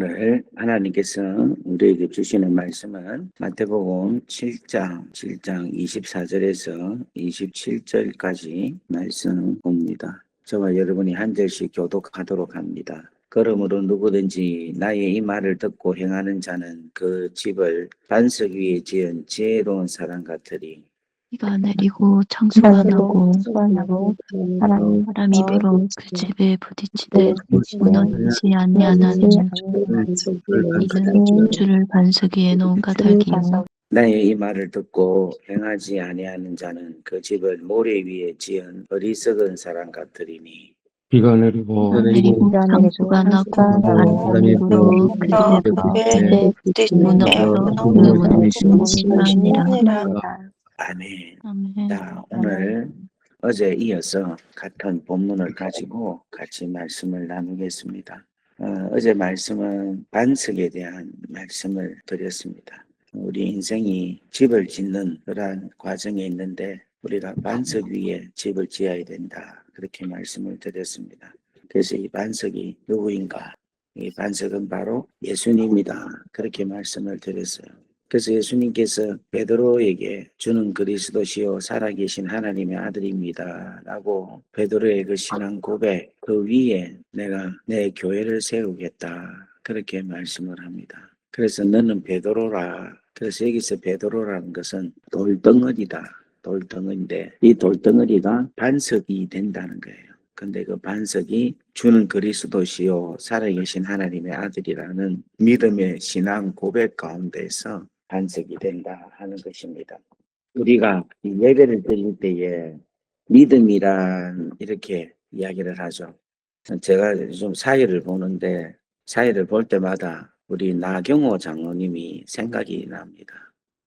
오늘 하나님께서 우리에게 주시는 말씀은 마태복음 7장 24절에서 27절까지 말씀 봅니다. 저와 여러분이 한 절씩 교독하도록 합니다. 그러므로 누구든지 나의 이 말을 듣고 행하는 자는 그 집을 반석 위에 지은 지혜로운 사람 같으리. 비가 내리고 창수가 나고 바람이 불어 그 집에 부딪히되 무너지지 아니하나니 이는 주를 반석 위에 놓은 까닭이요 나의 이 말을 듣고 행하지 아니하는 자는 그 집을 모래 위에 지은 어리석은 사람 같으리니. 비가 내리고 창수가 나고 바람이 불어 그 집에 부딪히되 무너져 그 무너짐은 심하니라. 아멘. 아멘. 자, 오늘 어제 이어서 같은 본문을 가지고 같이 말씀을 나누겠습니다. 어제 말씀은 반석에 대한 말씀을 드렸습니다. 우리 인생이 집을 짓는 그러한 과정에 있는데 우리가 반석 위에 집을 지어야 된다. 그렇게 말씀을 드렸습니다. 그래서 이 반석이 누구인가? 이 반석은 바로 예수님이다. 그렇게 말씀을 드렸어요. 그래서 예수님께서 베드로에게 주는 그리스도시요 살아계신 하나님의 아들입니다 라고 베드로의 그 신앙 고백 그 위에 내가 내 교회를 세우겠다 그렇게 말씀을 합니다. 그래서 너는 베드로라. 그래서 여기서 베드로라는 것은 돌덩어리다. 돌덩어리인데 이 돌덩어리가 반석이 된다는 거예요. 근데 그 반석이 주는 그리스도시요 살아계신 하나님의 아들이라는 믿음의 신앙 고백 가운데서 반석이 된다 하는 것입니다. 우리가 이 예배를 드릴 때에 믿음이란 이렇게 이야기를 하죠. 제가 좀 사회를 보는데 사회를 볼 때마다 우리 나경호 장로님이 생각이 납니다.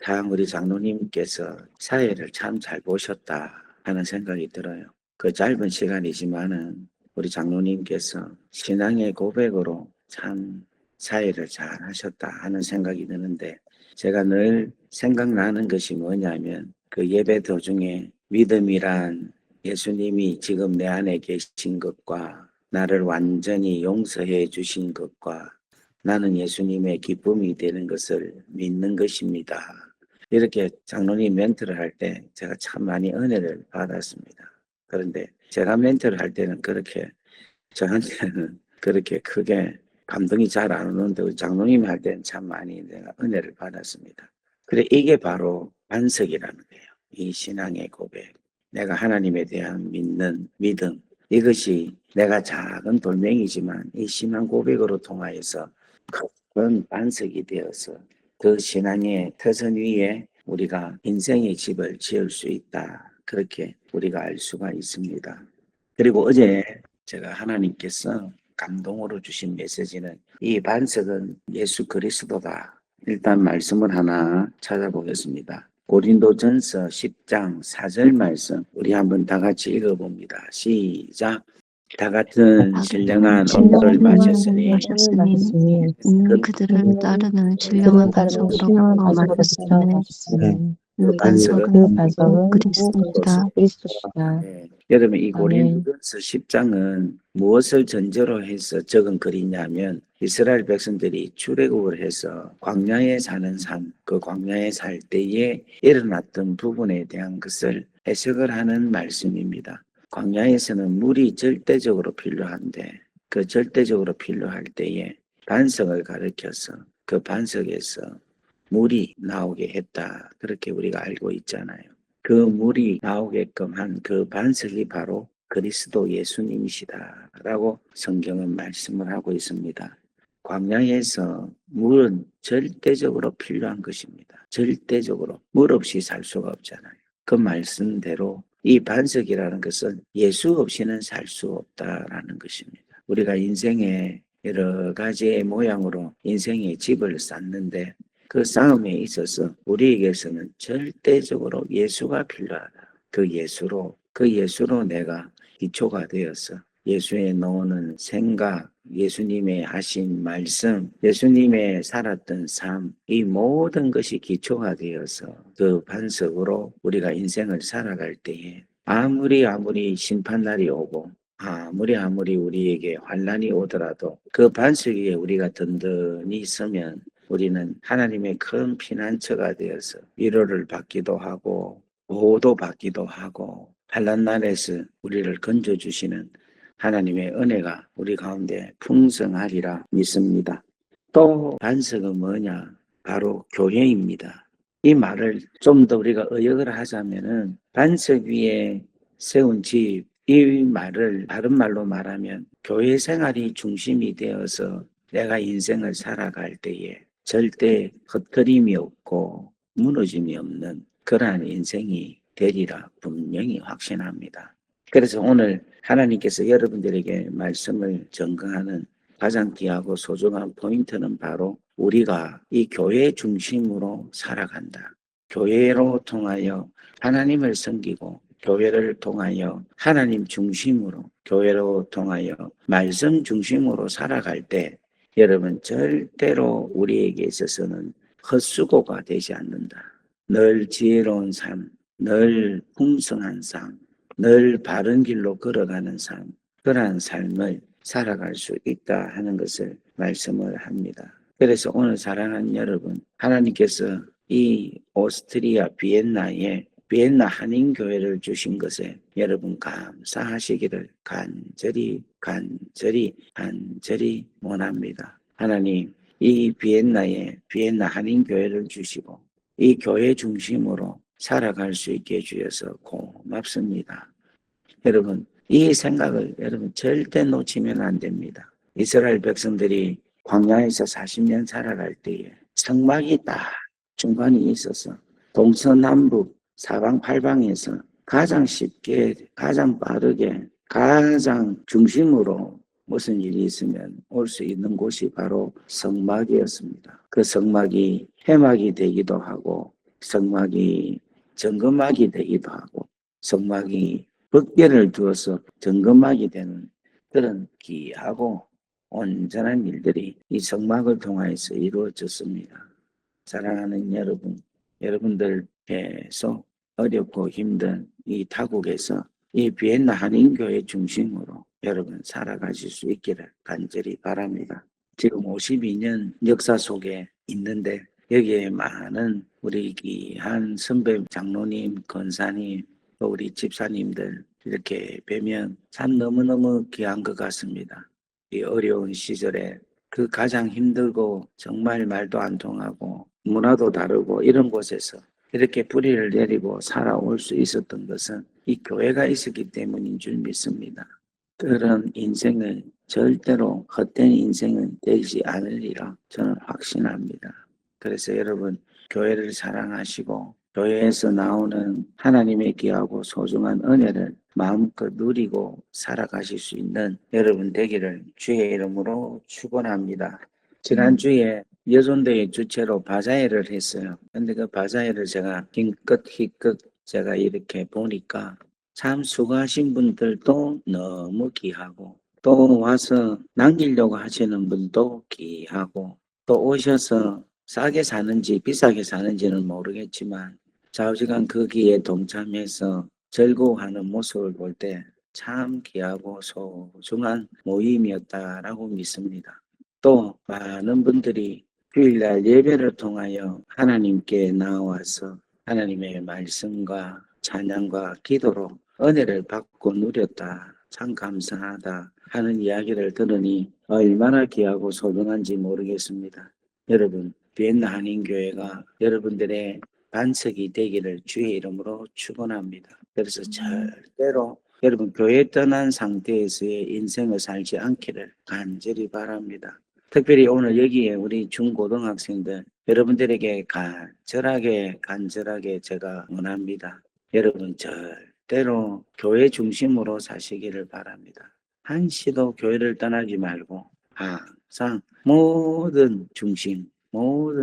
참 우리 장로님께서 사회를 참 잘 보셨다 하는 생각이 들어요. 그 짧은 시간이지만은 우리 장로님께서 신앙의 고백으로 참 사회를 잘 하셨다 하는 생각이 드는데 제가 늘 생각나는 것이 뭐냐면 그 예배 도중에 믿음이란 예수님이 지금 내 안에 계신 것과 나를 완전히 용서해 주신 것과 나는 예수님의 기쁨이 되는 것을 믿는 것입니다. 이렇게 장로님 멘트를 할 때 제가 참 많이 은혜를 받았습니다. 그런데 제가 멘트를 할 때는 그렇게 저한테는 그렇게 크게 감동이 잘 안 오는데 장로님이 할 때는 참 많이 내가 은혜를 받았습니다. 그래 이게 바로 반석이라는 거예요. 이 신앙의 고백. 내가 하나님에 대한 믿는 믿음. 이것이 내가 작은 돌멩이지만 이 신앙 고백으로 통하여서 큰 반석이 되어서 그 신앙의 터전 위에 우리가 인생의 집을 지을 수 있다. 그렇게 우리가 알 수가 있습니다. 그리고 어제 제가 하나님께서 감동으로 주신 메시지는 이 반석은 예수 그리스도다. 일단 말씀을 하나 찾아보겠습니다. 고린도전서 10장 4절 말씀 우리 한번 다 같이 읽어봅니다. 시작. 다 같은 신령한 옷을 마셨으니 그들을 따르는 신령한 반석으로 마셨으니 그 반석은 그리스도시다. 네. 여러분 이 고린도전서 10장은 무엇을 전제로 해서 적은 글이냐면 이스라엘 백성들이 출애굽을 해서 광야에 사는 삶, 그 광야에 살 때에 일어났던 부분에 대한 것을 해석을 하는 말씀입니다. 광야에서는 물이 절대적으로 필요한데 그 절대적으로 필요할 때에 반석을 가리켜서 그 반석에서 물이 나오게 했다. 그렇게 우리가 알고 있잖아요. 그 물이 나오게끔 한 그 반석이 바로 그리스도 예수님이시다 라고 성경은 말씀을 하고 있습니다. 광야에서 물은 절대적으로 필요한 것입니다. 절대적으로 물 없이 살 수가 없잖아요. 그 말씀대로 이 반석이라는 것은 예수 없이는 살 수 없다라는 것입니다. 우리가 인생의 여러 가지의 모양으로 인생의 집을 쌓는데 그 싸움에 있어서 우리에게서는 절대적으로 예수가 필요하다. 그 예수로 내가 기초가 되어서 예수의 놓는 생각, 예수님의 하신 말씀, 예수님의 살았던 삶, 이 모든 것이 기초가 되어서 그 반석으로 우리가 인생을 살아갈 때에 아무리 심판날이 오고 아무리 우리에게 환난이 오더라도 그 반석 위에 우리가 든든히 있으면 우리는 하나님의 큰 피난처가 되어서 위로를 받기도 하고 보호도 받기도 하고 환난 날에서 우리를 건져주시는 하나님의 은혜가 우리 가운데 풍성하리라 믿습니다. 또 반석은 뭐냐? 바로 교회입니다. 이 말을 좀 더 우리가 의역을 하자면은 반석 위에 세운 집, 이 말을 다른 말로 말하면 교회 생활이 중심이 되어서 내가 인생을 살아갈 때에 절대 헛걸림이 없고 무너짐이 없는 그러한 인생이 되리라 분명히 확신합니다. 그래서 오늘 하나님께서 여러분들에게 말씀을 전가하는 가장 귀하고 소중한 포인트는 바로 우리가 이 교회 중심으로 살아간다. 교회로 통하여 하나님을 섬기고 교회를 통하여 하나님 중심으로 교회로 통하여 말씀 중심으로 살아갈 때 여러분 절대로 우리에게 있어서는 헛수고가 되지 않는다. 늘 지혜로운 삶, 늘 풍성한 삶, 늘 바른 길로 걸어가는 삶, 그러한 삶을 살아갈 수 있다 하는 것을 말씀을 합니다. 그래서 오늘 사랑하는 여러분, 하나님께서 이 오스트리아 비엔나에 비엔나 한인교회를 주신 것에 여러분 감사하시기를 간절히 원합니다. 하나님, 이 비엔나 한인교회를 주시고 이 교회 중심으로 살아갈 수 있게 해주셔서 고맙습니다. 여러분, 이 생각을 여러분 절대 놓치면 안 됩니다. 이스라엘 백성들이 광야에서 40년 살아갈 때에 성막이 딱 중간에 있어서 동서남북 사방팔방에서 가장 쉽게, 가장 빠르게, 가장 중심으로 무슨 일이 있으면 올 수 있는 곳이 바로 성막이었습니다. 그 성막이 회막이 되기도 하고 성막이 정금막이 되기도 하고 성막이 벽계를 두어서 정금막이 되는 그런 귀하고 온전한 일들이 이 성막을 통해서 이루어졌습니다. 사랑하는 여러분, 여러분들께서 어렵고 힘든 이 타국에서 이 비엔나 한인교회 중심으로 여러분 살아가실 수 있기를 간절히 바랍니다. 지금 52년 역사 속에 있는데 여기에 많은 우리 귀한 선배 장로님, 권사님, 또 우리 집사님들 이렇게 뵈면 참 너무너무 귀한 것 같습니다. 이 어려운 시절에 그 가장 힘들고 정말 말도 안 통하고 문화도 다르고 이런 곳에서 이렇게 뿌리를 내리고 살아올 수 있었던 것은 이 교회가 있었기 때문인 줄 믿습니다. 그런 인생을 절대로 헛된 인생은 되지 않으리라 저는 확신합니다. 그래서 여러분 교회를 사랑하시고 교회에서 나오는 하나님의 귀하고 소중한 은혜를 마음껏 누리고 살아가실 수 있는 여러분 되기를 주의 이름으로 축원합니다. 지난주에 여존대의 주체로 바자회를 했어요. 근데 그 바자회를 제가 힘껏 제가 이렇게 보니까 참 수고하신 분들도 너무 귀하고 또 와서 남기려고 하시는 분도 귀하고 또 오셔서 싸게 사는지 비싸게 사는지는 모르겠지만 좌우지간 그 기에 동참해서 즐거워하는 모습을 볼 때 참 귀하고 소중한 모임이었다라고 믿습니다. 또 많은 분들이 주일날 예배를 통하여 하나님께 나와서 하나님의 말씀과 찬양과 기도로 은혜를 받고 누렸다. 참 감사하다 하는 이야기를 들으니 얼마나 귀하고 소중한지 모르겠습니다. 여러분, 비엔나 한인교회가 여러분들의 반석이 되기를 주의 이름으로 축원합니다. 그래서 절대로 여러분 교회 떠난 상태에서의 인생을 살지 않기를 간절히 바랍니다. 특별히 오늘 여기에 우리 중고등학생들 여러분들에게 간절하게 제가 원합니다. 여러분 절대로 교회 중심으로 사시기를 바랍니다. 한시도 교회를 떠나지 말고 항상 모든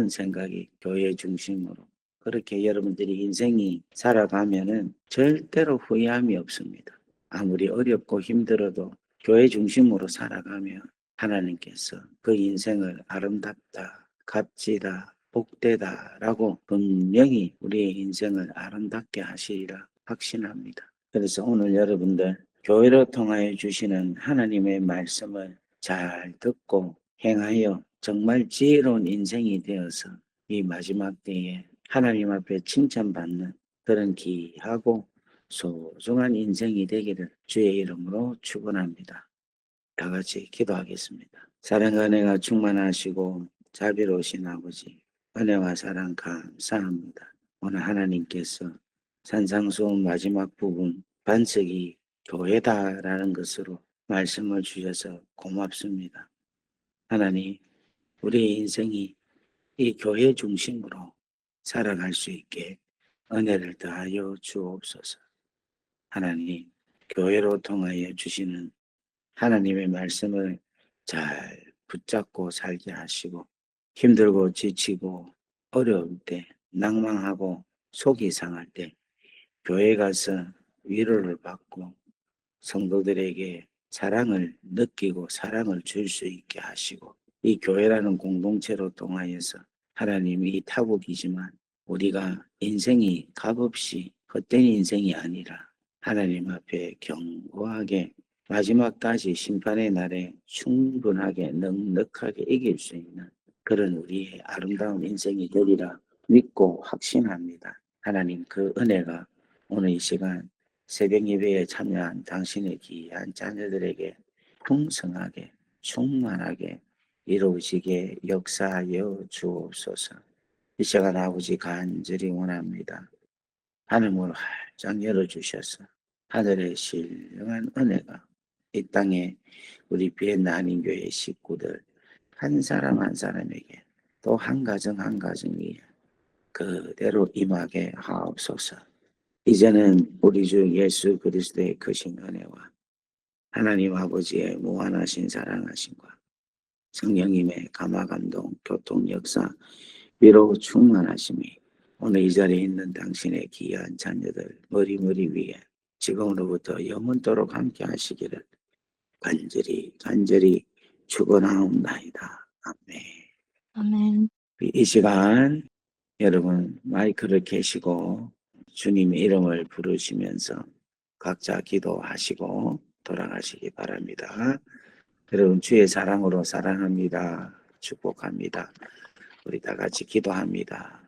생각이 교회 중심으로 그렇게 여러분들이 인생이 살아가면은 절대로 후회함이 없습니다. 아무리 어렵고 힘들어도 교회 중심으로 살아가면 하나님께서 그 인생을 아름답다, 값지다, 복되다라고 분명히 우리의 인생을 아름답게 하시리라 확신합니다. 그래서 오늘 여러분들 교회로 통하여 주시는 하나님의 말씀을 잘 듣고 행하여 정말 지혜로운 인생이 되어서 이 마지막 때에 하나님 앞에 칭찬받는 그런 귀하고 소중한 인생이 되기를 주의 이름으로 축원합니다. 다 같이 기도하겠습니다. 사랑과 은혜가 충만하시고 자비로우신 아버지, 은혜와 사랑 감사합니다. 오늘 하나님께서 산상수훈 마지막 부분 반석이 교회다라는 것으로 말씀을 주셔서 고맙습니다. 하나님, 우리 인생이 이 교회 중심으로 살아갈 수 있게 은혜를 더하여 주옵소서. 하나님, 교회로 통하여 주시는 하나님의 말씀을 잘 붙잡고 살게 하시고 힘들고 지치고 어려울 때 낭망하고 속이 상할 때 교회 가서 위로를 받고 성도들에게 사랑을 느끼고 사랑을 줄 수 있게 하시고 이 교회라는 공동체로 통하여서 하나님이 타국이지만 우리가 인생이 값없이 헛된 인생이 아니라 하나님 앞에 견고하게 마지막까지 심판의 날에 충분하게 넉넉하게 이길 수 있는 그런 우리의 아름다운 인생이 되리라 믿고 확신합니다. 하나님 그 은혜가 오늘 이 시간 새벽 예배에 참여한 당신의 귀한 자녀들에게 풍성하게 충만하게 이루어지게 역사하여 주옵소서. 이 시간 아버지 간절히 원합니다. 하늘문을 활짝 열어주셔서 하늘의 신령한 은혜가 이 땅에 우리 비엔나 한인교회 식구들 한 사람 한 사람에게 또 한 가정 한 가정이 그대로 임하게 하옵소서. 이제는 우리 주 예수 그리스도의 크신 은혜와 하나님 아버지의 무한하신 사랑하심과 성령님의 감화감동 교통 역사 위로 충만하심이 오늘 이 자리에 있는 당신의 귀한 자녀들 머리 위에 지금으로부터 영원토록 함께 하시기를 간절히 축원하옵나이다. 아멘. 아멘. 이 시간 여러분 마이크를 켜시고 주님의 이름을 부르시면서 각자 기도하시고 돌아가시기 바랍니다. 여러분 주의 사랑으로 사랑합니다. 축복합니다. 우리 다 같이 기도합니다.